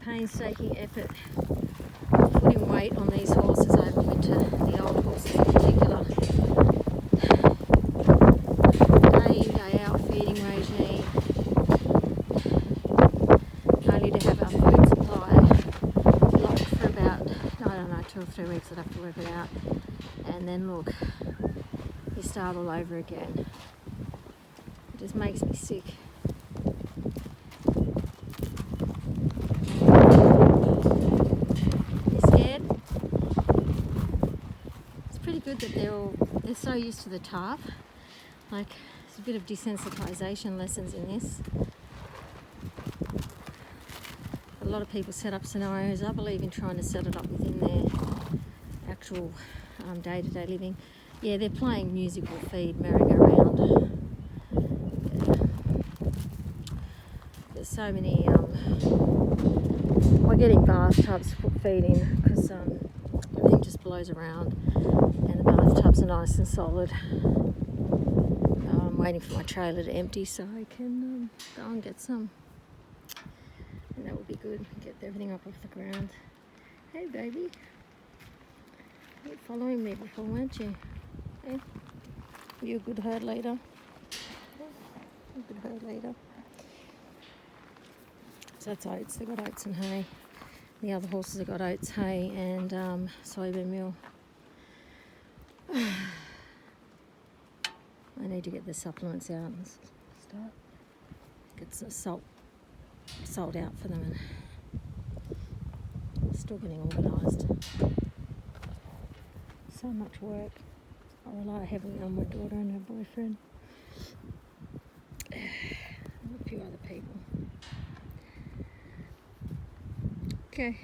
painstaking effort of putting weight on these horses over winter, the old horses in particular. Day in, day out feeding regime, only to have our food supply locked for about, I don't know, 2 or 3 weeks. I'd have to work it out. And then look, you start all over again. It just makes me sick. You scared? It's pretty good that they're so used to the tarp. Like, there's a bit of desensitisation lessons in this. A lot of people set up scenarios. I believe in trying to set it up within their actual day-to-day living. Yeah, they're playing musical feed merry-go-round. There's so many. We're getting bathtubs to put feed in because everything just blows around, and the bathtubs are nice and solid. I'm waiting for my trailer to empty so I can go and get some. And that would be good. Get everything up off the ground. Hey, baby. You were following me before, weren't you? Hey? You a good herd leader? A good herd leader. So that's oats. They've got oats and hay. The other horses have got oats, hay, and soybean meal. I need to get the supplements out and start get some salt out for them, and still getting organised. So much work. I rely heavily on my daughter and her boyfriend. And a few other people. Okay.